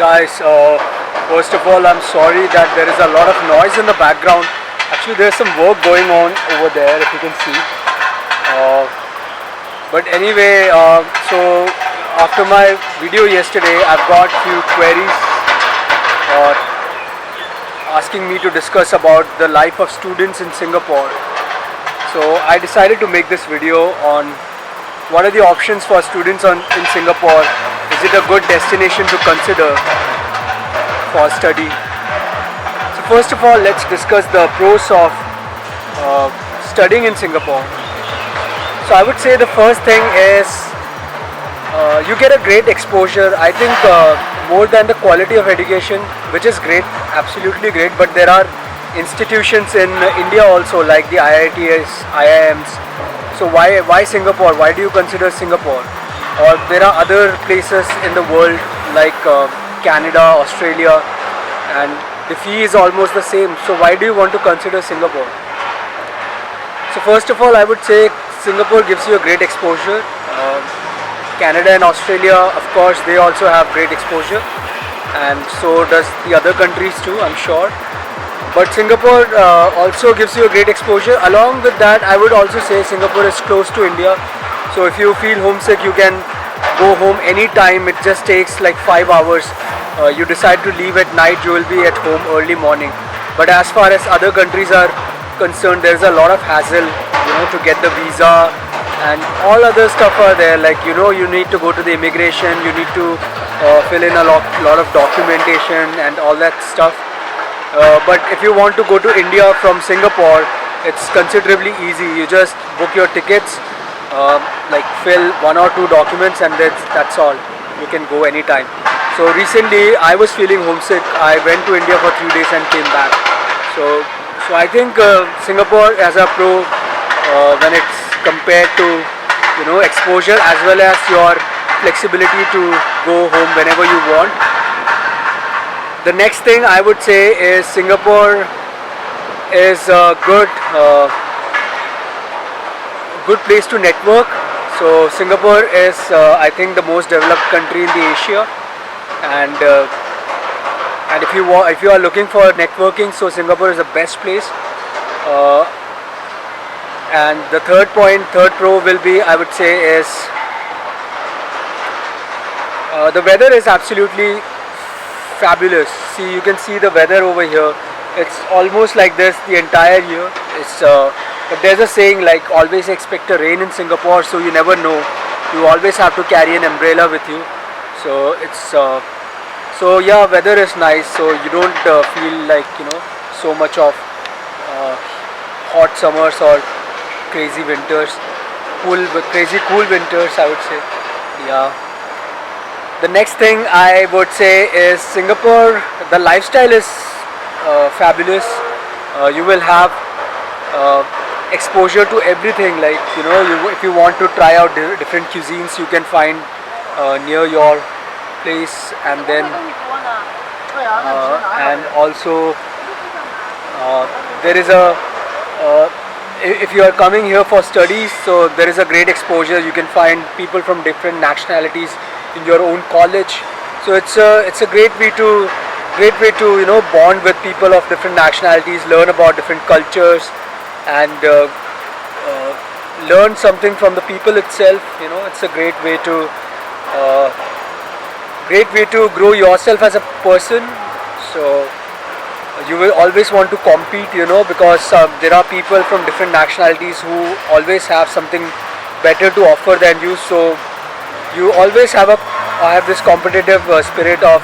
Guys, first of all, I'm sorry that there is a lot of noise in the background. Actually, there's some work going on over there, if you can see. Uh, but anyway, so after my video yesterday, I've got few queries uh, asking me to discuss about the life of students in Singapore. So I decided to make this video on what are the options for students in Singapore. Is it a good destination to consider for study? So first of all, let's discuss the pros of studying in Singapore. So I would say the first thing is you get a great exposure. I think more than the quality of education, which is great, absolutely great, but there are institutions in India also, like the IITs, IIMs. So why Singapore? Why do you consider Singapore? Or there are other places in the world like Canada, Australia, and the fee is almost the same. So why do you want to consider Singapore? So first of all, I would say Singapore gives you a great exposure. Canada and Australia, of course, they also have great exposure, and so does the other countries too, I'm sure. But Singapore also gives you a great exposure. Along with that, I would also say Singapore is close to India. So if you feel homesick, you can go home anytime. It just takes like 5 hours. You decide to leave at night, you will be at home early morning. But as far as other countries are concerned, there's a lot of hassle, to get the visa and all other stuff are there. Like, you need to go to the immigration, you need to fill in a lot of documentation and all that stuff. But if you want to go to India from Singapore, it's considerably easy. You just book your tickets, like fill 1 or 2 documents, and that's all. You can go anytime. So recently I was feeling homesick. I went to India for 3 days and came back. So I think Singapore has a pro when it's compared to exposure as well as your flexibility to go home whenever you want. The next thing I would say is Singapore is a good place to network. So Singapore is I think the most developed country in the Asia, and if you are looking for networking, so Singapore is the best place. And the third pro will be, I would say, is the weather is absolutely fabulous. See, you can see the weather over here. It's almost like this the entire year. But there's a saying like always expect a rain in Singapore, so you never know. You always have to carry an umbrella with you. So so yeah, weather is nice. So you don't feel like so much of hot summers or crazy winters, crazy cool winters, I would say. Yeah. The next thing I would say is Singapore. The lifestyle is fabulous. You will have exposure to everything. Like if you want to try out different cuisines, you can find near your place, and then and also there is a if you are coming here for studies, so there is a great exposure. You can find people from different nationalities in your own college. So it's a great way to bond with people of different nationalities, learn about different cultures, and learn something from the people itself. It's a great way to grow yourself as a person. So you will always want to compete, because there are people from different nationalities who always have something better to offer than you. So you always have this competitive spirit of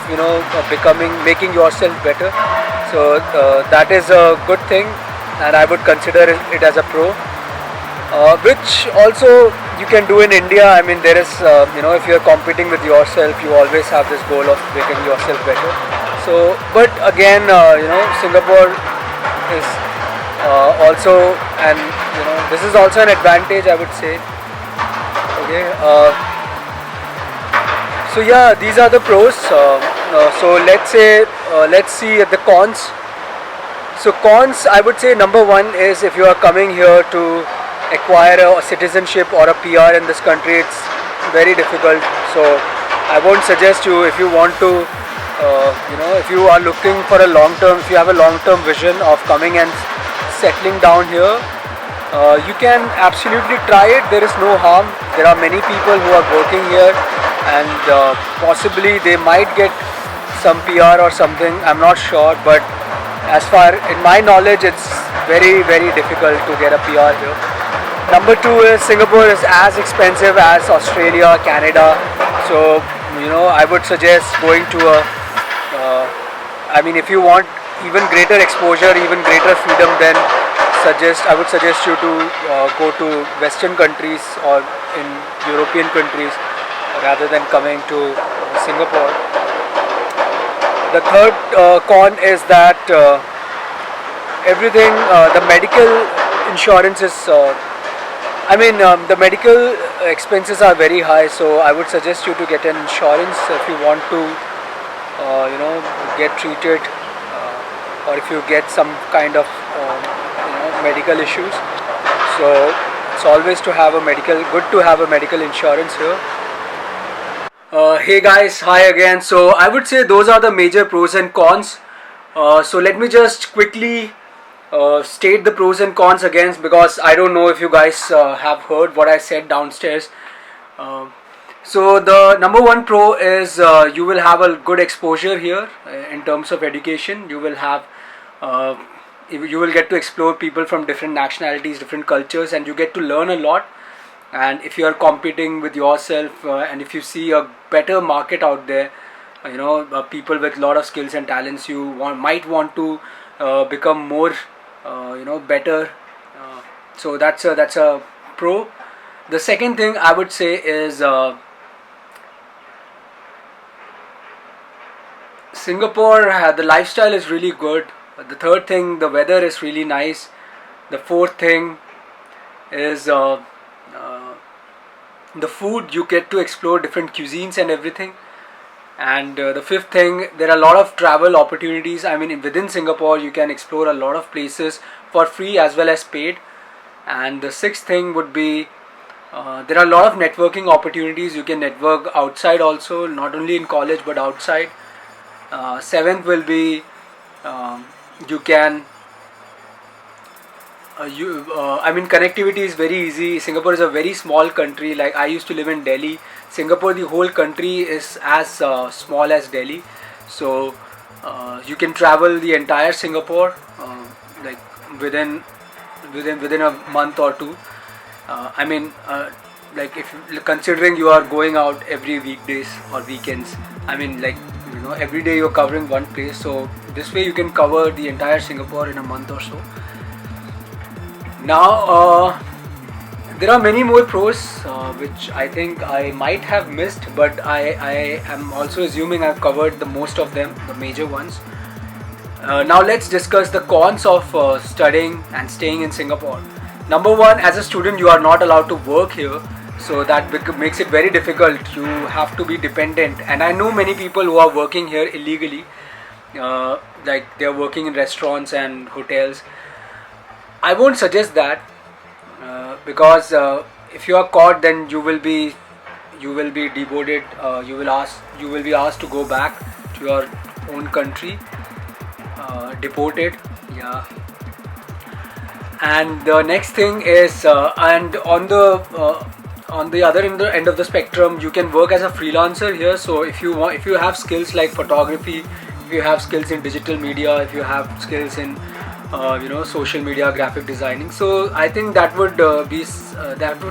making yourself better. So that is a good thing, and I would consider it as a pro, which also you can do in India. I mean, there is if you are competing with yourself, you always have this goal of making yourself better. So, but again, Singapore is also, and this is also an advantage, I would say. Okay. So yeah, these are the pros. So let's see the cons. So cons, I would say number 1 is if you are coming here to acquire a citizenship or a PR in this country, it's very difficult. So I won't suggest you, if you want to if you are looking for a long term, if you have a long term vision of coming and settling down here, you can absolutely try it. There is no harm. There are many people who are working here, and possibly they might get some PR or something. I'm not sure, but as far in my knowledge, it's very difficult to get a PR here. Number two is Singapore is as expensive as Australia, Canada. So I would suggest going to a. If you want even greater exposure, even greater freedom, then I would suggest you to go to Western countries or in European countries rather than coming to Singapore. The third con is that everything, the medical insurance is. The medical expenses are very high, so I would suggest you to get an insurance if you want to, get treated, or if you get some kind of, medical issues. So it's always good to have a medical insurance here. Hey guys, hi again. So I would say those are the major pros and cons. So let me just quickly state the pros and cons again, because I don't know if you guys have heard what I said downstairs. So the number one pro is you will have a good exposure here in terms of education. You will have you will get to explore people from different nationalities, different cultures, and you get to learn a lot. And if you are competing with yourself, and if you see a better market out there, people with a lot of skills and talents, you might want to become more better. So that's a pro. The second thing I would say is Singapore, the lifestyle is really good. The third thing, the weather is really nice. The fourth thing is the food. You get to explore different cuisines and everything. And the fifth thing, there are a lot of travel opportunities. Within Singapore, you can explore a lot of places for free as well as paid. And the sixth thing would be there are a lot of networking opportunities. You can network outside also, not only in college but outside. Seventh will be you can connectivity is very easy. Singapore is a very small country. Like, I used to live in Delhi. Singapore, the whole country is as small as Delhi, so you can travel the entire Singapore like within a month or two. Like, if considering you are going out every weekdays or weekends, every day you're covering one place, so this way you can cover the entire Singapore in a month or so. Now there are many more pros which I think I might have missed, but I am also assuming I've covered the most of them, the major ones. Now let's discuss the cons of studying and staying in Singapore. Number one, as a student you are not allowed to work here, so that makes it very difficult. You have to be dependent, and I know many people who are working here illegally, like they're working in restaurants and hotels. I won't suggest that because if you are caught, then you will be deported. You will be asked to go back to your own country, deported. Yeah. And the next thing is, and on the other end of the spectrum, you can work as a freelancer here. So if you have skills like photography, if you have skills in digital media, if you have skills in social media, graphic designing, so I think that would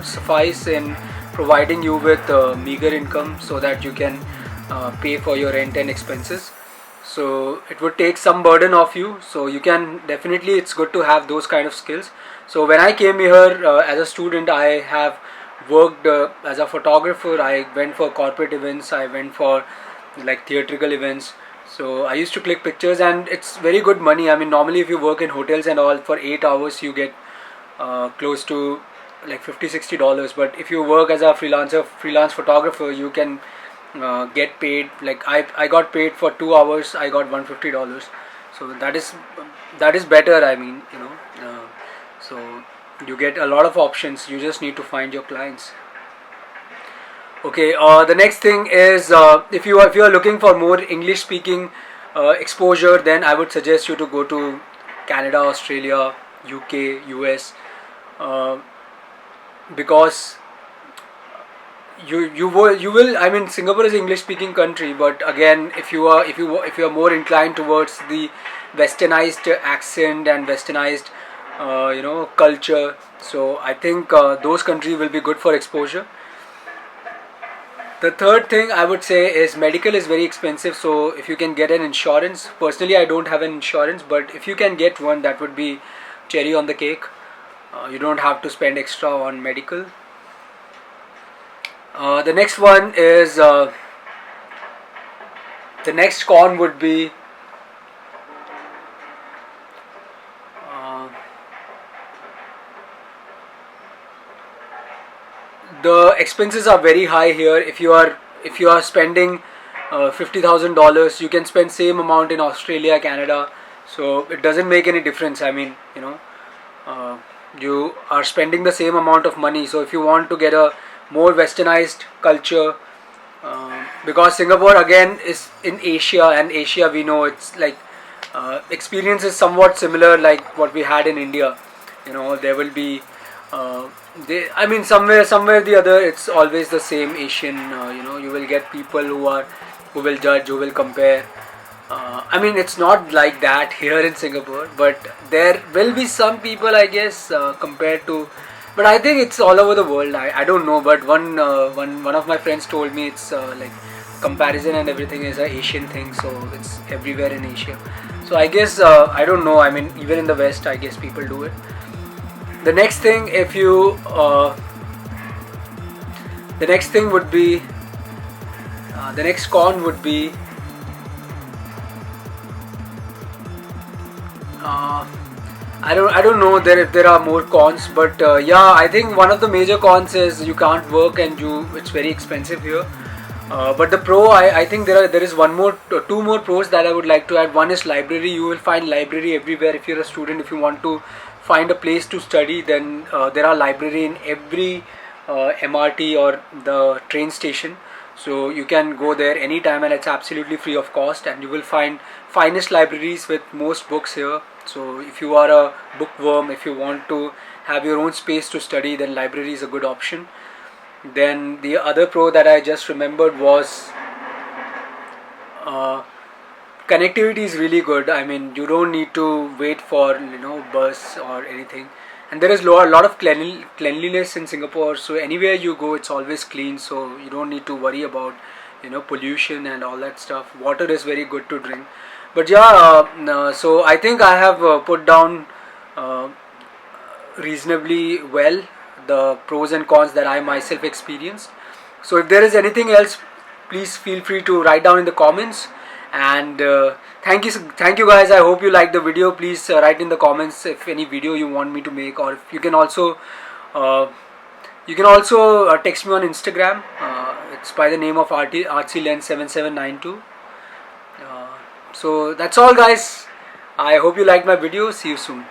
suffice in providing you with meager income so that you can pay for your rent and expenses. So it would take some burden off you, so you can definitely, it's good to have those kind of skills. So when I came here as a student, I have worked as a photographer. I went for corporate events, I went for like theatrical events. So I used to click pictures, and it's very good money. Normally if you work in hotels and all for 8 hours, you get close to like $50-60. But if you work as a freelance photographer, you can get paid. Like I got paid for 2 hours, I got $150. So that is better. So you get a lot of options. You just need to find your clients. Okay, the next thing is if you are looking for more English speaking exposure, then I would suggest you to go to Canada, Australia, UK, US, uh, because you will I mean, Singapore is an English speaking country, but again, if you are more inclined towards the westernized accent and westernized culture, so I think those countries will be good for exposure. The third thing I would say is medical is very expensive, so if you can get an insurance, personally I don't have an insurance, but if you can get one, that would be cherry on the cake. You don't have to spend extra on medical. The next one is the next con would be uh, the expenses are very high here. If you are spending $50,000, you can spend same amount in Australia, Canada, so it doesn't make any difference. I mean, uh, you are spending the same amount of money. So if you want to get a more westernized culture, because Singapore again is in Asia, and Asia, we know, it's like experience is somewhat similar like what we had in India. There will be I mean, somewhere the other, it's always the same Asian. You will get people who will judge, who will compare. I mean, it's not like that here in Singapore, but there will be some people, I guess, compared to. But I think it's all over the world. I don't know, but one of my friends told me it's like comparison and everything is a Asian thing, so it's everywhere in Asia. So I guess I don't know. I mean, even in the West, I guess people do it. The next thing, if you the next thing would be the next con would be I don't know there if there are more cons, but yeah, I think one of the major cons is you can't work, and it's very expensive here. But the pro, I think there is two more pros that I would like to add. One is library. You will find library everywhere. If you're a student, if you want to find a place to study, then there are library in every MRT or the train station. So you can go there anytime, and it's absolutely free of cost, and you will find finest libraries with most books here. So if you are a bookworm, if you want to have your own space to study, then library is a good option. Then the other pro that I just remembered was uh, connectivity is really good. I mean, you don't need to wait for bus or anything, and there is a lot of cleanliness in Singapore. So anywhere you go, it's always clean. So you don't need to worry about pollution and all that stuff. Water is very good to drink. But yeah, so I think I have put down uh, reasonably well the pros and cons that I myself experienced. So if there is anything else, please feel free to write down in the comments. And thank you guys. I hope you liked the video. Please write in the comments if any video you want me to make, or if you can also text me on Instagram. It's by the name of artsylen7792. So that's all, guys. I hope you liked my video. See you soon.